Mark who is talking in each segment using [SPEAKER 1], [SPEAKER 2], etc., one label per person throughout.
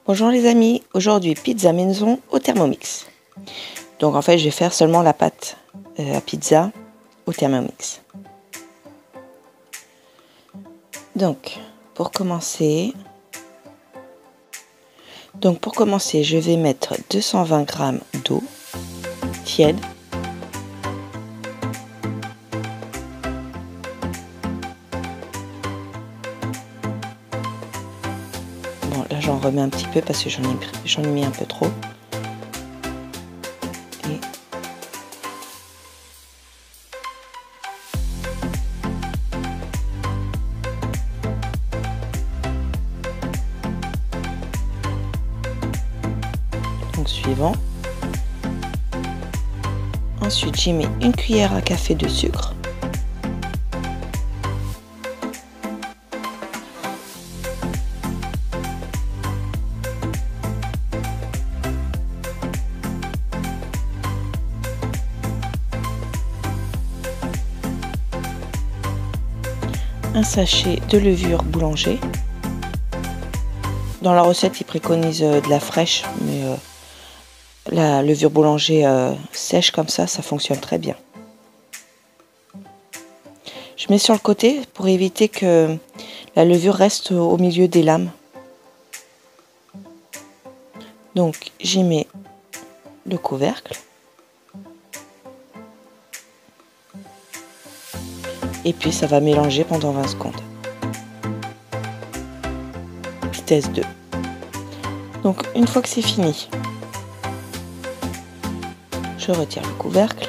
[SPEAKER 1] Bonjour les amis, aujourd'hui pizza maison au Thermomix. Donc en fait je vais faire seulement la pâte à pizza au Thermomix. Donc pour commencer, je vais mettre 220 g d'eau tiède. Bon, là j'en remets un petit peu parce que j'en ai mis un peu trop. Et donc suivant. Ensuite j'y mets une cuillère à café de sucre. Un sachet de levure boulanger. Dans la recette, ils préconisent de la fraîche, mais la levure boulanger sèche comme ça fonctionne très bien. Je mets sur le côté pour éviter que la levure reste au milieu des lames. Donc j'y mets le couvercle. Et puis ça va mélanger pendant 20 secondes. Vitesse 2. Donc une fois que c'est fini, je retire le couvercle.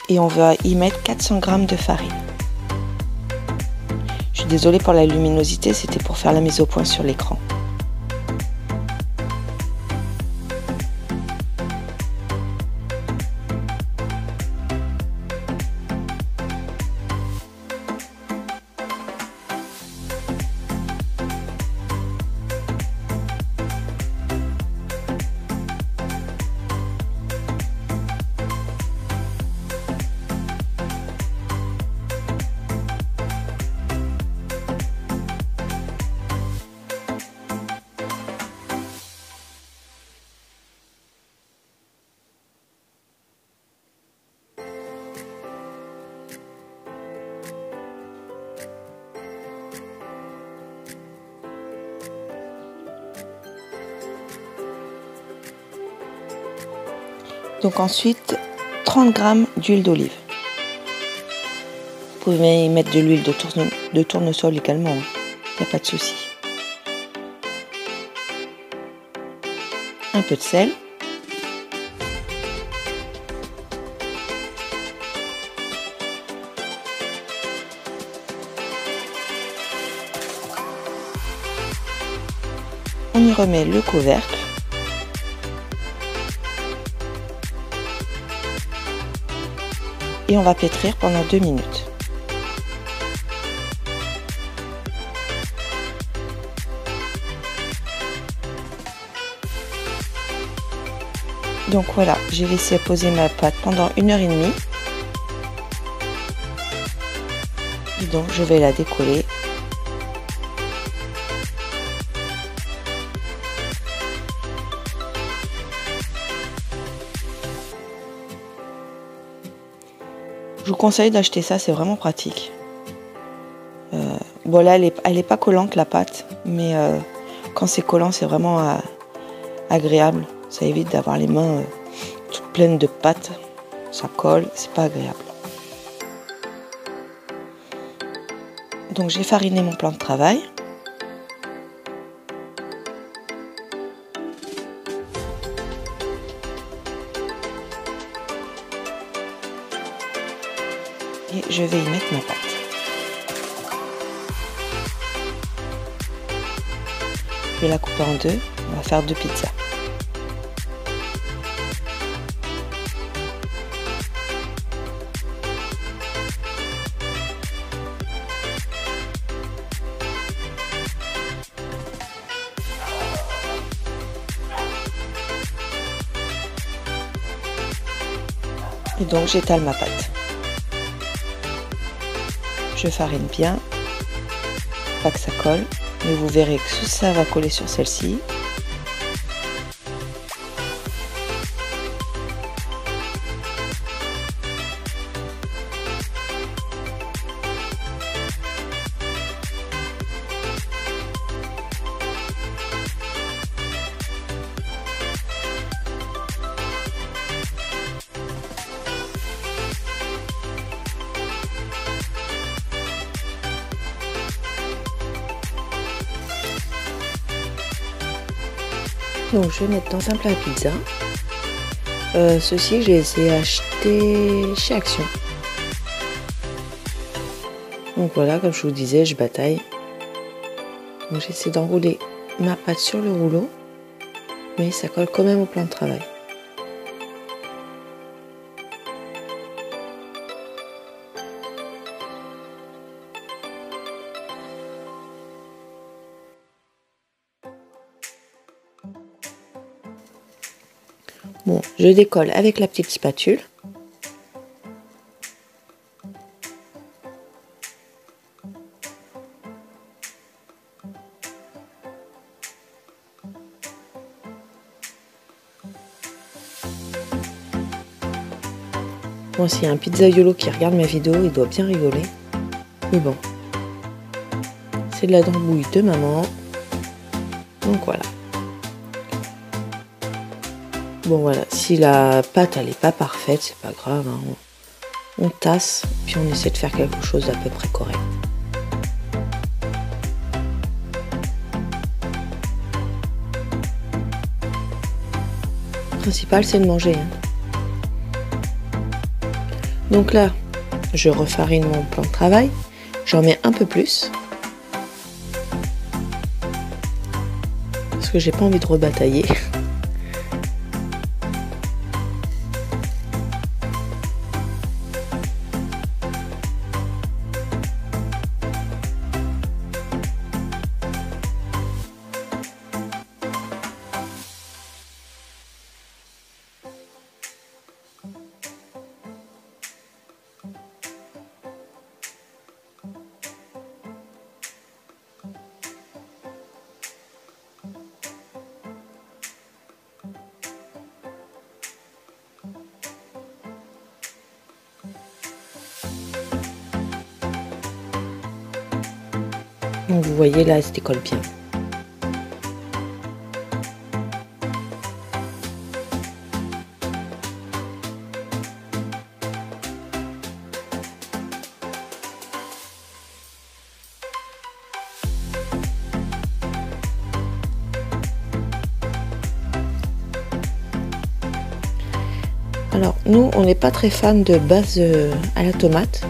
[SPEAKER 1] Et on va y mettre 400 g de farine. Je suis désolée pour la luminosité, c'était pour faire la mise au point sur l'écran. Donc ensuite 30 g d'huile d'olive. Vous pouvez y mettre de l'huile de tournesol également, il n'y a pas de souci. Un peu de sel. On y remet le couvercle. Et on va pétrir pendant 2 minutes. Donc voilà, j'ai laissé poser ma pâte pendant 1h30. Et donc je vais la décoller. Je vous conseille d'acheter ça, c'est vraiment pratique. Bon là, elle est pas collante la pâte, mais quand c'est collant, c'est vraiment agréable. Ça évite d'avoir les mains toutes pleines de pâte. Ça colle, c'est pas agréable. Donc j'ai fariné mon plan de travail. Et je vais y mettre ma pâte. Je vais la couper en deux. On va faire 2 pizzas. Et donc j'étale ma pâte. Je farine bien, pas que ça colle, mais vous verrez que ça va coller sur celle-ci. Donc je vais mettre dans un plat à pizza. Ceci, je les ai achetés chez Action. Donc voilà, comme je vous disais, je bataille. Donc j'essaie d'enrouler ma pâte sur le rouleau, mais ça colle quand même au plan de travail. Bon, je décolle avec la petite spatule. Bon, s'il y a un pizzaiolo qui regarde ma vidéo, il doit bien rigoler. Mais bon, c'est de la dambouille de maman. Donc voilà. Bon voilà, si la pâte elle est pas parfaite, c'est pas grave, hein. On tasse, puis on essaie de faire quelque chose d'à peu près correct. Le principal c'est de manger, hein. Donc là, je refarine mon plan de travail, j'en mets un peu plus. Parce que j'ai pas envie de rebatailler. Donc vous voyez là, elle se décolle bien. Alors nous, on n'est pas très fan de base à la tomate,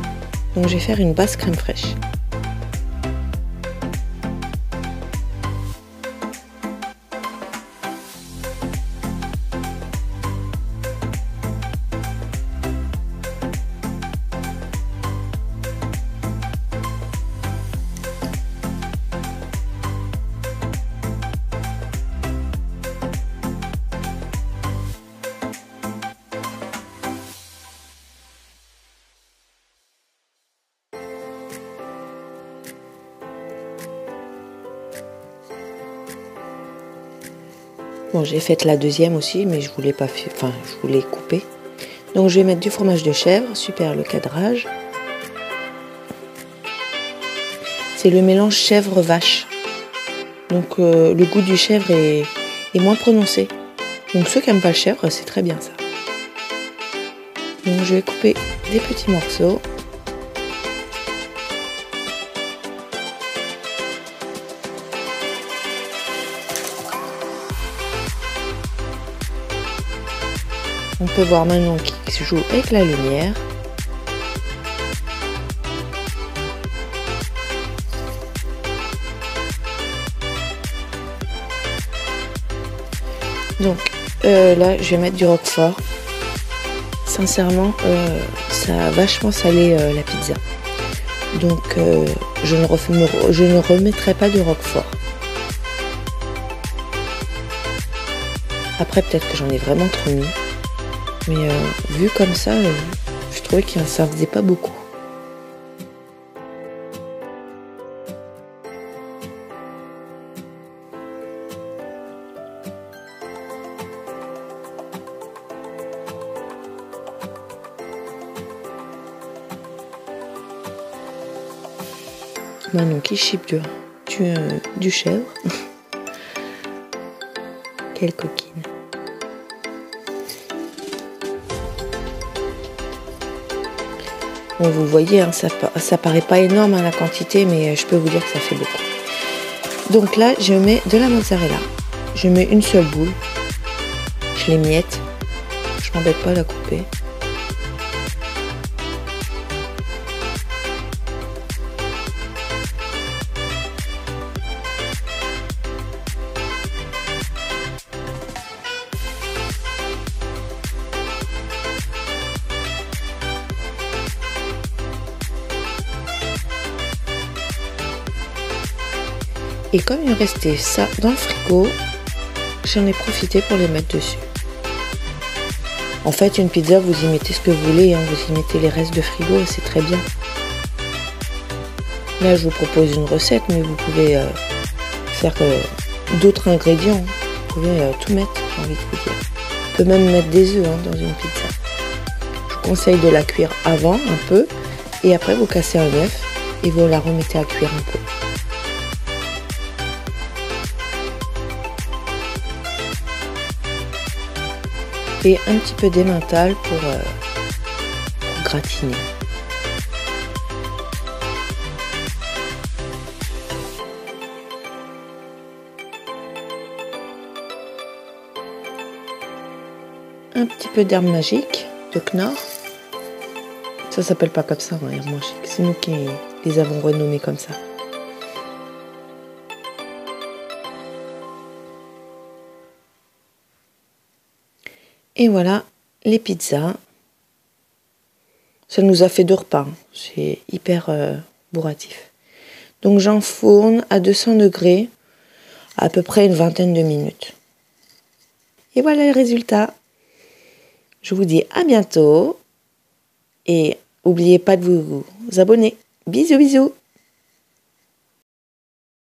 [SPEAKER 1] donc je vais faire une base crème fraîche. Bon, j'ai fait la deuxième aussi, mais je voulais pas, je voulais couper. Donc je vais mettre du fromage de chèvre, super le cadrage. C'est le mélange chèvre-vache. Donc le goût du chèvre est moins prononcé. Donc ceux qui n'aiment pas le chèvre, c'est très bien ça. Donc je vais couper des petits morceaux. On peut voir maintenant qu'il se joue avec la lumière. Donc là, je vais mettre du roquefort. Sincèrement, ça a vachement salé la pizza. Donc je ne remettrai pas de roquefort. Après, peut-être que j'en ai vraiment trop mis. Mais vu comme ça, je trouvais que ça faisait pas beaucoup. Manon qui chipe du chèvre. Quelle coquine. Bon, vous voyez, hein, ça paraît pas énorme la quantité, mais je peux vous dire que ça fait beaucoup. Donc là, je mets de la mozzarella. Je mets une seule boule. Je l'émiette. Je m'embête pas à la couper. Et comme il restait ça dans le frigo, j'en ai profité pour les mettre dessus. En fait, une pizza, vous y mettez ce que vous voulez, hein, vous y mettez les restes de frigo et c'est très bien. Là, je vous propose une recette, mais vous pouvez faire d'autres ingrédients. Vous pouvez tout mettre, j'ai envie de vous dire. On peut même mettre des œufs dans une pizza. Je vous conseille de la cuire avant un peu, et après vous cassez un œuf et vous la remettez à cuire un peu. Et un petit peu d'emmental pour gratiner. Un petit peu d'herbe magique, de Knorr. Ça s'appelle pas comme ça, hein, herbe magique. C'est nous qui les avons renommés comme ça. Et voilà les pizzas. Ça nous a fait 2 repas. Hein. C'est hyper bourratif. Donc j'enfourne à 200 degrés à peu près une vingtaine de minutes. Et voilà le résultat. Je vous dis à bientôt. Et n'oubliez pas de vous abonner. Bisous bisous.